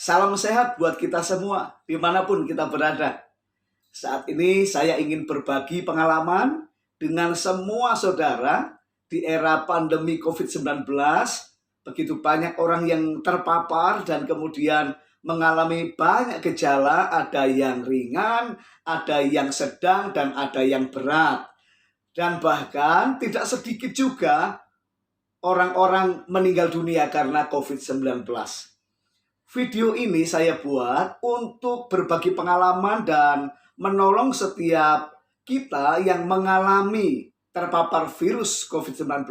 Salam sehat buat kita semua, dimanapun kita berada. Saat ini saya ingin berbagi pengalaman dengan semua saudara di era pandemi COVID-19. Begitu banyak orang yang terpapar dan kemudian mengalami banyak gejala, ada yang ringan, ada yang sedang, dan ada yang berat. Dan bahkan tidak sedikit juga orang-orang meninggal dunia karena COVID-19. Video ini saya buat untuk berbagi pengalaman dan menolong setiap kita yang mengalami terpapar virus COVID-19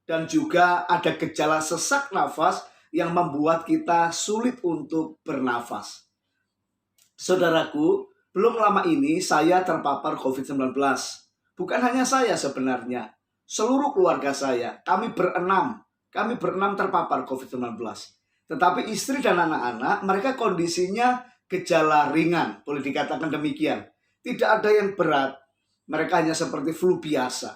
dan juga ada gejala sesak nafas yang membuat kita sulit untuk bernafas. Saudaraku, belum lama ini saya terpapar COVID-19. Bukan hanya saya sebenarnya, seluruh keluarga saya, kami berenam terpapar COVID-19. Tetapi istri dan anak-anak, mereka kondisinya gejala ringan, boleh dikatakan demikian. Tidak ada yang berat, mereka hanya seperti flu biasa.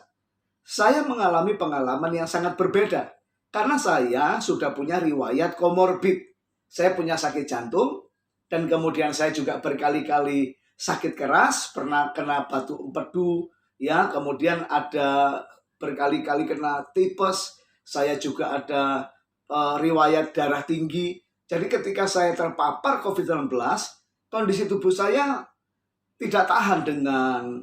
Saya mengalami pengalaman yang sangat berbeda, karena saya sudah punya riwayat komorbid. Saya punya sakit jantung, dan kemudian saya juga berkali-kali sakit keras, pernah kena batu empedu, ya, kemudian ada berkali-kali kena tipes, saya juga ada riwayat darah tinggi. Jadi ketika saya terpapar COVID-19, kondisi tubuh saya tidak tahan dengan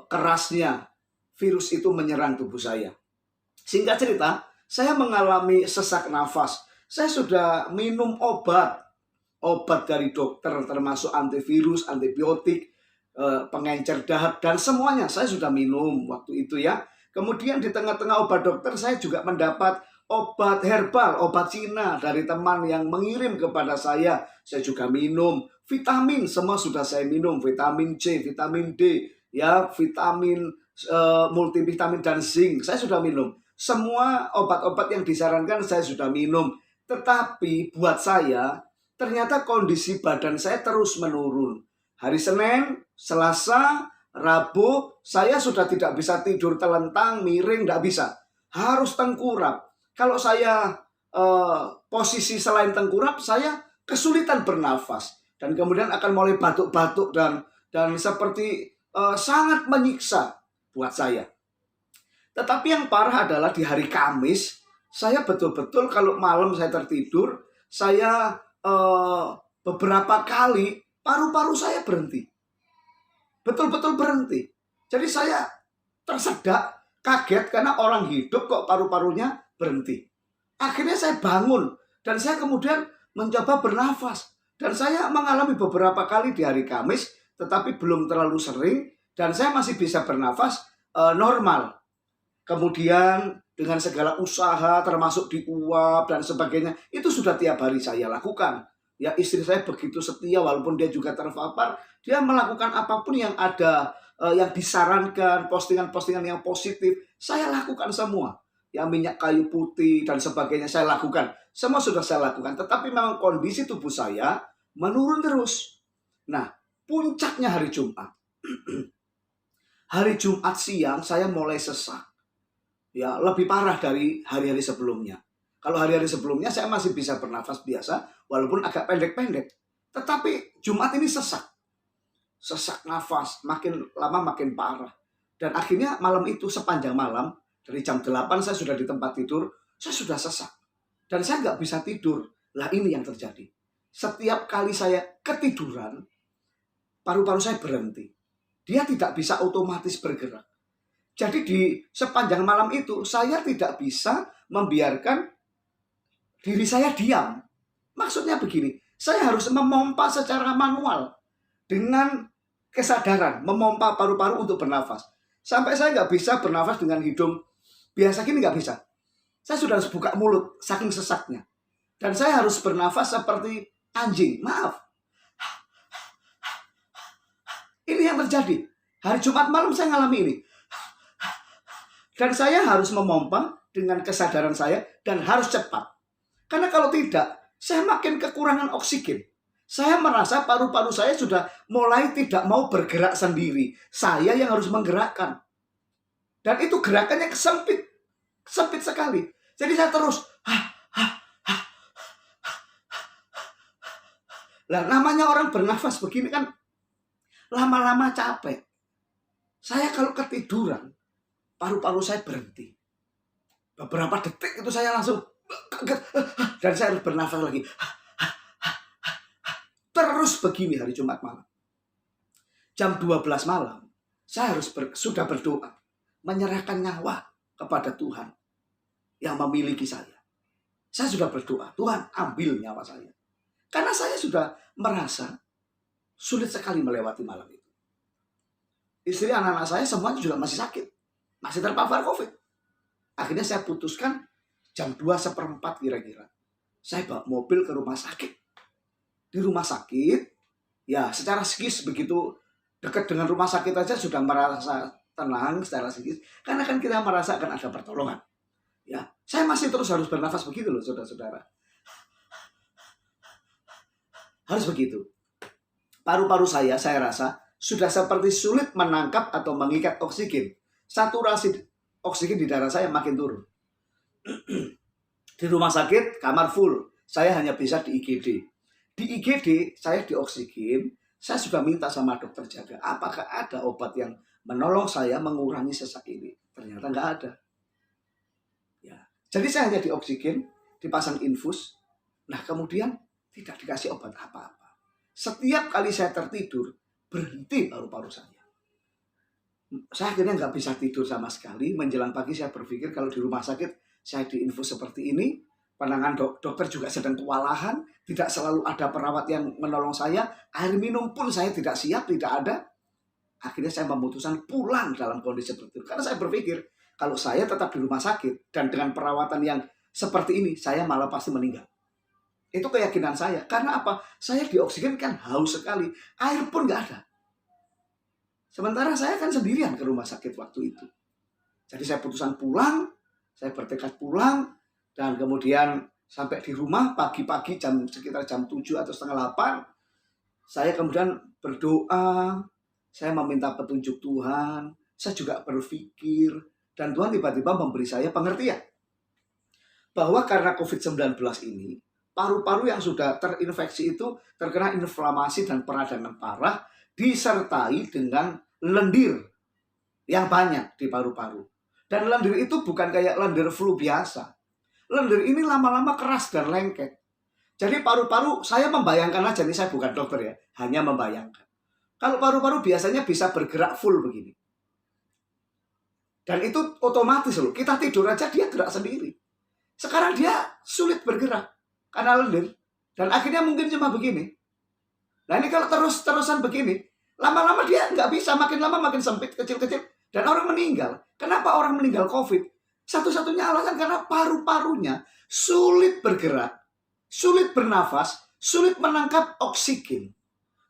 kerasnya virus itu menyerang tubuh saya. Singkat cerita, saya mengalami sesak nafas. Saya sudah minum obat dari dokter, termasuk antivirus, antibiotik, pengencer dahak, dan semuanya saya sudah minum waktu itu ya. Kemudian di tengah-tengah obat dokter, saya juga mendapat obat herbal, obat Cina dari teman yang mengirim kepada saya. Saya juga minum. Vitamin semua sudah saya minum. Vitamin C, vitamin D, ya, vitamin multivitamin dan zinc. Saya sudah minum. Semua obat-obat yang disarankan saya sudah minum. Tetapi buat saya, ternyata kondisi badan saya terus menurun. Hari Senin, Selasa, Rabu, saya sudah tidak bisa tidur telentang, miring, tidak bisa. Harus tengkurap. Kalau saya posisi selain tengkurap, saya kesulitan bernafas dan kemudian akan mulai batuk-batuk dan seperti sangat menyiksa buat saya. Tetapi yang parah adalah di hari Kamis, saya betul-betul kalau malam saya tertidur, saya beberapa kali paru-paru saya berhenti, betul-betul berhenti. Jadi saya tersedak, kaget karena orang hidup kok paru-parunya berhenti. Akhirnya saya bangun dan saya kemudian mencoba bernafas. Dan saya mengalami beberapa kali di hari Kamis, tetapi belum terlalu sering. Dan saya masih bisa bernafas normal. Kemudian dengan segala usaha, termasuk diuap dan sebagainya, itu sudah tiap hari saya lakukan. Ya, istri saya begitu setia walaupun dia juga terpapar. Dia melakukan apapun yang ada, yang disarankan, postingan-postingan yang positif. Saya lakukan semua. Ya, minyak kayu putih dan sebagainya saya lakukan. Semua sudah saya lakukan. Tetapi memang kondisi tubuh saya menurun terus. Nah, puncaknya hari Jumat. Hari Jumat siang saya mulai sesak. Ya, lebih parah dari hari-hari sebelumnya. Kalau hari-hari sebelumnya saya masih bisa bernafas biasa, walaupun agak pendek-pendek. Tetapi Jumat ini sesak. Sesak nafas, makin lama makin parah. Dan akhirnya malam itu sepanjang malam, dari jam 8 saya sudah di tempat tidur, saya sudah sesak. Dan saya nggak bisa tidur. Lah ini yang terjadi. Setiap kali saya ketiduran, paru-paru saya berhenti. Dia tidak bisa otomatis bergerak. Jadi di sepanjang malam itu, saya tidak bisa membiarkan diri saya diam. Maksudnya begini, saya harus memompa secara manual dengan kesadaran, memompa paru-paru untuk bernafas. Sampai saya nggak bisa bernafas dengan hidung biasa gini, nggak bisa. Saya sudah harus buka mulut, saking sesaknya. Dan saya harus bernafas seperti anjing, maaf. Ini yang terjadi. Hari Jumat malam saya ngalami ini. Dan saya harus memompa dengan kesadaran saya dan harus cepat. Karena kalau tidak, saya makin kekurangan oksigen. Saya merasa paru-paru saya sudah mulai tidak mau bergerak sendiri. Saya yang harus menggerakkan. Dan itu gerakannya sempit. Sempit sekali. Jadi saya terus Lah namanya orang bernafas begini kan lama-lama capek. Saya kalau ketiduran, paru-paru saya berhenti. Beberapa detik itu saya langsung kaget. Dan saya harus bernafas lagi. Terus begini hari Jumat malam. Jam 12 malam, saya harus sudah berdoa. Menyerahkan nyawa kepada Tuhan yang memiliki saya. Saya sudah berdoa, Tuhan ambil nyawa saya. Karena saya sudah merasa sulit sekali melewati malam itu. Istri anak-anak saya semuanya juga masih sakit. Masih terpapar COVID. Akhirnya saya putuskan jam 2:15 kira-kira. Saya bawa mobil ke rumah sakit. Di rumah sakit, ya secara psikis begitu dekat dengan rumah sakit aja sudah merasa tenang secara psikis. Karena kan kita merasakan ada pertolongan. Ya, saya masih terus harus bernafas begitu loh, saudara-saudara. Harus begitu. Paru-paru saya rasa sudah seperti sulit menangkap atau mengikat oksigen. Saturasi oksigen di darah saya makin turun. Di rumah sakit, kamar full. Saya hanya bisa di IGD. Di IGD, saya di oksigen. Saya sudah minta sama dokter jaga, apakah ada obat yang menolong saya mengurangi sesak ini? Ternyata nggak ada. Ya. Jadi saya hanya di oksigen, dipasang infus. Nah kemudian tidak dikasih obat apa-apa. Setiap kali saya tertidur, berhenti paru-paru saya. Saya akhirnya nggak bisa tidur sama sekali. Menjelang pagi saya berpikir kalau di rumah sakit saya diinfus seperti ini, penanganan dokter juga sedang kewalahan, tidak selalu ada perawat yang menolong saya, air minum pun saya tidak siap, tidak ada. Akhirnya saya memutuskan pulang dalam kondisi seperti itu. Karena saya berpikir, kalau saya tetap di rumah sakit dan dengan perawatan yang seperti ini, saya malah pasti meninggal. Itu keyakinan saya. Karena apa? Saya di oksigen kan haus sekali, air pun nggak ada. Sementara saya kan sendirian ke rumah sakit waktu itu. Jadi saya putuskan pulang, saya bertekad pulang, dan kemudian sampai di rumah pagi-pagi sekitar jam 7 atau setengah 8. Saya kemudian berdoa, saya meminta petunjuk Tuhan, saya juga berpikir, dan Tuhan tiba-tiba memberi saya pengertian. Bahwa karena COVID-19 ini, paru-paru yang sudah terinfeksi itu terkena inflamasi dan peradangan parah, disertai dengan lendir yang banyak di paru-paru. Dan lendir itu bukan kayak lendir flu biasa. Lendir ini lama-lama keras dan lengket. Jadi paru-paru, saya membayangkan aja, ini saya bukan dokter ya, hanya membayangkan. Kalau paru-paru biasanya bisa bergerak full begini. Dan itu otomatis loh, kita tidur aja dia gerak sendiri. Sekarang dia sulit bergerak karena lendir. Dan akhirnya mungkin cuma begini. Nah ini kalau terus-terusan begini, lama-lama dia nggak bisa, makin lama makin sempit, kecil-kecil. Dan orang meninggal. Kenapa orang meninggal COVID? Satu-satunya alasan karena paru-parunya sulit bergerak, sulit bernafas, sulit menangkap oksigen.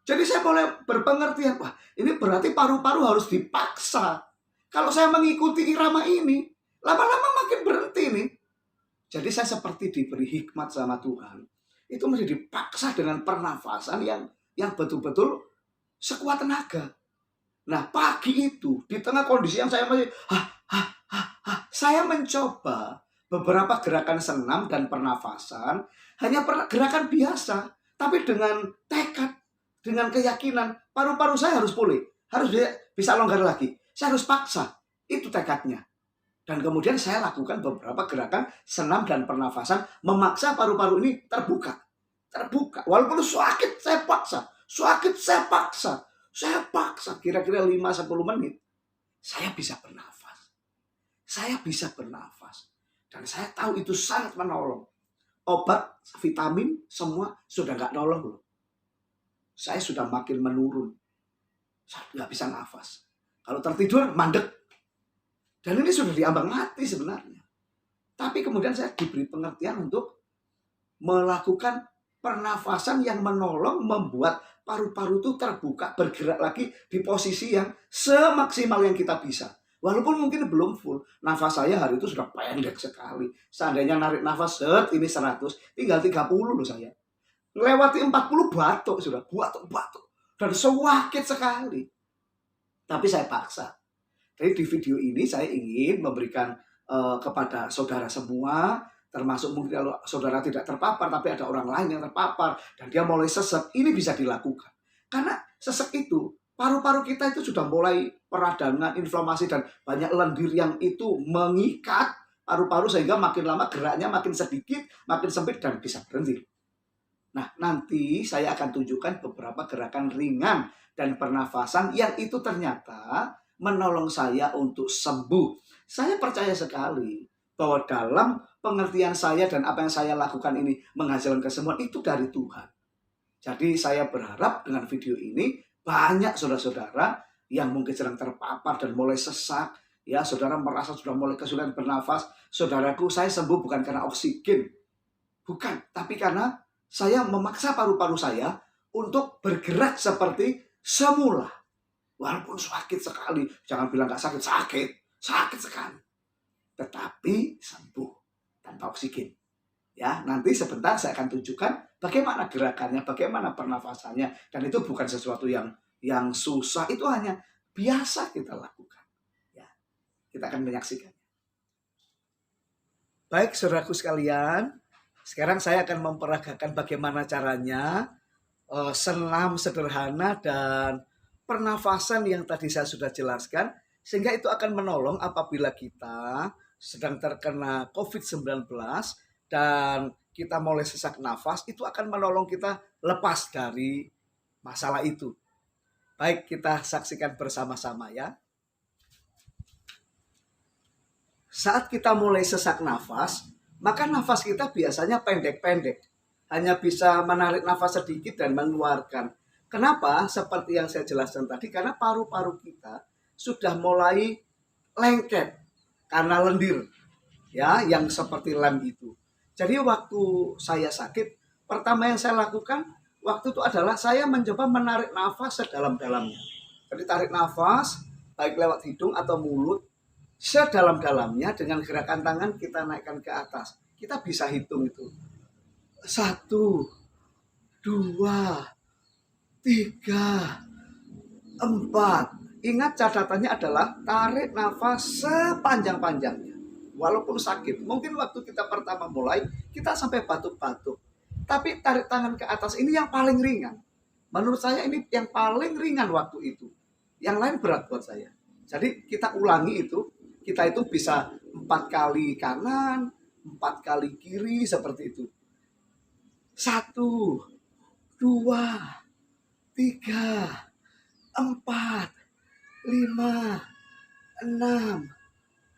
Jadi saya mulai berpengertian, wah ini berarti paru-paru harus dipaksa. Kalau saya mengikuti irama ini, lama-lama makin berhenti nih. Jadi saya seperti diberi hikmat sama Tuhan. Itu mesti dipaksa dengan pernafasan yang betul-betul sekuat tenaga. Nah pagi itu, di tengah kondisi yang saya masih saya mencoba beberapa gerakan senam dan pernafasan, hanya gerakan biasa, tapi dengan tekad, dengan keyakinan, paru-paru saya harus pulih, harus bisa longgar lagi. Saya harus paksa, itu tekadnya. Dan kemudian saya lakukan beberapa gerakan senam dan pernafasan, memaksa paru-paru ini terbuka. Walaupun sakit, saya paksa. Saya paksa, kira-kira 5-10 menit. Saya bisa bernafas. Dan saya tahu itu sangat menolong. Obat, vitamin, semua sudah nggak nolong loh. Saya sudah makin menurun. Saya nggak bisa nafas. Kalau tertidur, mandek. Dan ini sudah diambang mati sebenarnya. Tapi kemudian saya diberi pengertian untuk melakukan pernafasan yang menolong, membuat paru-paru itu terbuka, bergerak lagi di posisi yang semaksimal yang kita bisa. Walaupun mungkin belum full, nafas saya hari itu sudah pendek sekali. Seandainya narik nafas, ini 100, tinggal 30 loh saya. Lewati 40 batuk sudah, batuk. Dan sakit sekali. Tapi saya paksa. Jadi di video ini saya ingin memberikan kepada saudara semua, termasuk mungkin kalau saudara tidak terpapar, tapi ada orang lain yang terpapar, dan dia mulai sesek, ini bisa dilakukan. Karena sesek itu, paru-paru kita itu sudah mulai peradangan, inflamasi, dan banyak lendir yang itu mengikat paru-paru sehingga makin lama geraknya makin sedikit, makin sempit, dan bisa berhenti. Nah, nanti saya akan tunjukkan beberapa gerakan ringan dan pernafasan yang itu ternyata menolong saya untuk sembuh. Saya percaya sekali bahwa dalam pengertian saya dan apa yang saya lakukan ini menghasilkan kesembuhan itu dari Tuhan. Jadi saya berharap dengan video ini banyak saudara-saudara yang mungkin sedang terpapar dan mulai sesak, ya, saudara merasa sudah mulai kesulitan bernafas. Saudaraku, saya sembuh bukan karena oksigen, bukan, tapi karena saya memaksa paru-paru saya untuk bergerak seperti semula. Walaupun sakit sekali, jangan bilang nggak sakit, sakit sekali. Tetapi sembuh tanpa oksigen. Ya, nanti sebentar saya akan tunjukkan bagaimana gerakannya, bagaimana pernafasannya, dan itu bukan sesuatu yang susah, itu hanya biasa kita lakukan. Ya, kita akan menyaksikan. Baik, saudaraku sekalian, sekarang saya akan memperagakan bagaimana caranya senam sederhana dan pernafasan yang tadi saya sudah jelaskan, sehingga itu akan menolong apabila kita sedang terkena COVID-19 dan kita mulai sesak nafas, itu akan menolong kita lepas dari masalah itu. Baik, kita saksikan bersama-sama ya. Saat kita mulai sesak nafas, maka nafas kita biasanya pendek-pendek. Hanya bisa menarik nafas sedikit dan mengeluarkan. Kenapa? Seperti yang saya jelaskan tadi, karena paru-paru kita sudah mulai lengket karena lendir, ya, yang seperti lem itu. Jadi waktu saya sakit, pertama yang saya lakukan waktu itu adalah saya mencoba menarik nafas sedalam-dalamnya. Jadi tarik nafas, baik lewat hidung atau mulut, sedalam-dalamnya dengan gerakan tangan kita naikkan ke atas. Kita bisa hitung itu. 1, 2, 3, 4. Ingat catatannya adalah tarik nafas sepanjang-panjangnya. Walaupun sakit. Mungkin waktu kita pertama mulai, kita sampai batuk-batuk. Tapi tarik tangan ke atas ini yang paling ringan. Menurut saya ini yang paling ringan waktu itu. Yang lain berat buat saya. Jadi kita ulangi itu. Kita itu bisa 4 kali kanan, 4 kali kiri, seperti itu. 1, 2, 3, 4, 5, 6,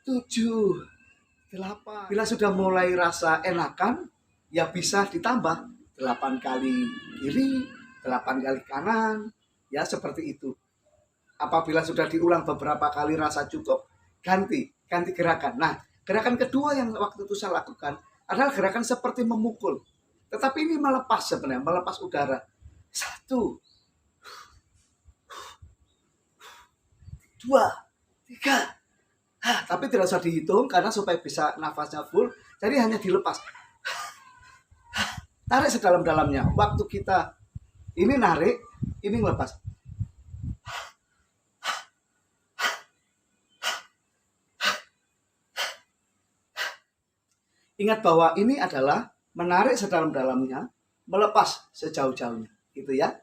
7, 8. Bila sudah mulai rasa enakan, ya bisa ditambah 8 kali kiri, 8 kali kanan, ya seperti itu. Apabila sudah diulang beberapa kali rasa cukup, ganti gerakan. Nah, gerakan kedua yang waktu itu saya lakukan adalah gerakan seperti memukul. Tetapi ini melepas sebenarnya, melepas udara. 1, 2, 3. Tapi tidak usah dihitung karena supaya bisa nafasnya full. Jadi hanya dilepas. Tarik sedalam-dalamnya. Waktu kita ini narik, ini melepas. Ingat bahwa ini adalah menarik sedalam-dalamnya, melepas sejauh-jauhnya, gitu ya.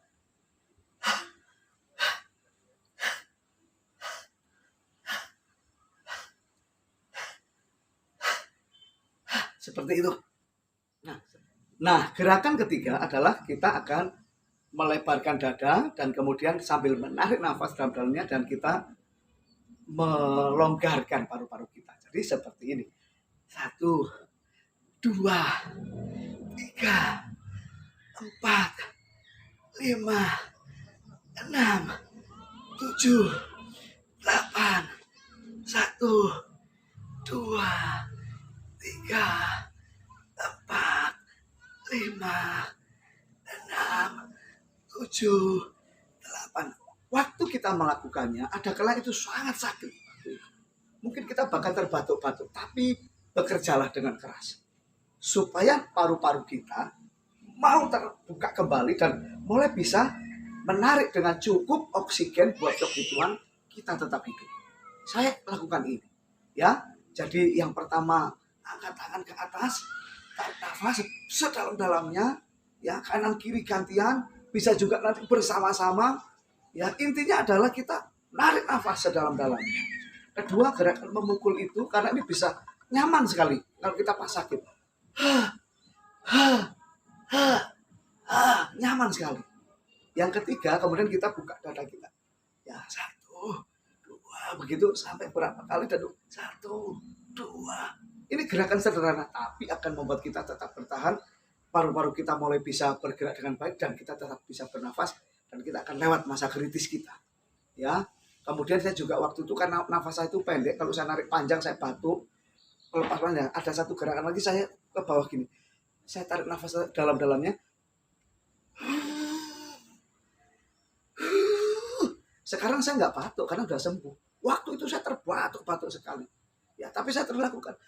Seperti itu. Nah, gerakan ketiga adalah kita akan melebarkan dada dan kemudian sambil menarik nafas dalam-dalamnya dan kita melonggarkan paru-paru kita. Jadi seperti ini. 1, 2, 3, 4, 5, 6, 7, 8, 1, 2, 3, 4, 5, 6, 7, 8. Waktu kita melakukannya, ada kala itu sangat sakit. Mungkin kita bahkan terbatuk-batuk, tapi bekerjalah dengan keras. Supaya paru-paru kita mau terbuka kembali dan mulai bisa menarik dengan cukup oksigen buat kebutuhan kita tetap hidup. Saya lakukan ini. Ya, jadi yang pertama angkat tangan ke atas, tarik nafas sedalam-dalamnya, ya kanan kiri gantian, bisa juga nanti bersama-sama. Ya intinya adalah kita narik nafas sedalam-dalamnya. Kedua, gerakan memukul itu karena ini bisa nyaman sekali kalau kita pas sakit. Nyaman sekali. Yang ketiga, kemudian kita buka dada kita. Ya, 1, 2, begitu sampai berapa kali dan 1, 2. Ini gerakan sederhana, tapi akan membuat kita tetap bertahan. Paru-paru kita mulai bisa bergerak dengan baik dan kita tetap bisa bernafas dan kita akan lewat masa kritis kita. Ya, kemudian saya juga waktu itu kan nafas saya itu pendek, kalau saya narik panjang saya batuk. Lepas panjang, ada satu gerakan lagi saya ke bawah gini. Saya tarik nafas dalam-dalamnya. Sekarang saya nggak batuk karena udah sembuh. Waktu itu saya terbatuk-batuk sekali. Ya, tapi saya terus lakukan.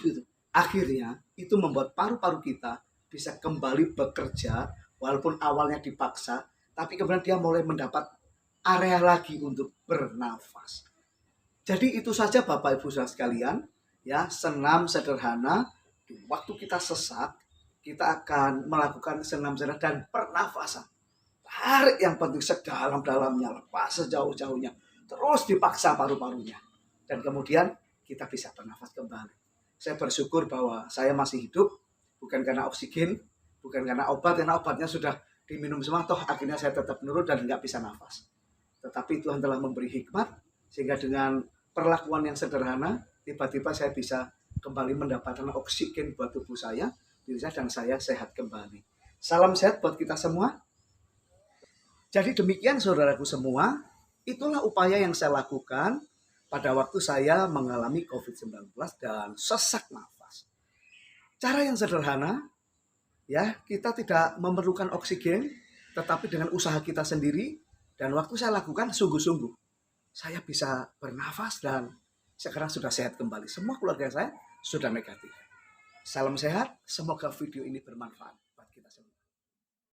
Gitu. Akhirnya itu membuat paru-paru kita bisa kembali bekerja walaupun awalnya dipaksa, tapi kemudian dia mulai mendapat area lagi untuk bernafas. Jadi itu saja Bapak Ibu Saudara sekalian, ya, senam sederhana. Waktu kita sesak, kita akan melakukan senam sederhana dan pernafasan. Tarik yang penting sedalam-dalamnya, lepas sejauh-jauhnya. Terus dipaksa paru-parunya. Dan kemudian kita bisa bernafas kembali. Saya bersyukur bahwa saya masih hidup, bukan karena oksigen, bukan karena obat, karena obatnya sudah diminum semua, toh akhirnya saya tetap menurun dan nggak bisa nafas. Tetapi Tuhan telah memberi hikmat, sehingga dengan perlakuan yang sederhana, tiba-tiba saya bisa kembali mendapatkan oksigen buat tubuh saya, diri saya, dan saya sehat kembali. Salam sehat buat kita semua. Jadi demikian saudaraku semua, itulah upaya yang saya lakukan pada waktu saya mengalami COVID-19 dan sesak nafas. Cara yang sederhana, ya, kita tidak memerlukan oksigen, tetapi dengan usaha kita sendiri, dan waktu saya lakukan sungguh-sungguh, saya bisa bernafas dan sekarang sudah sehat kembali. Semua keluarga saya sudah negatif. Salam sehat, semoga video ini bermanfaat.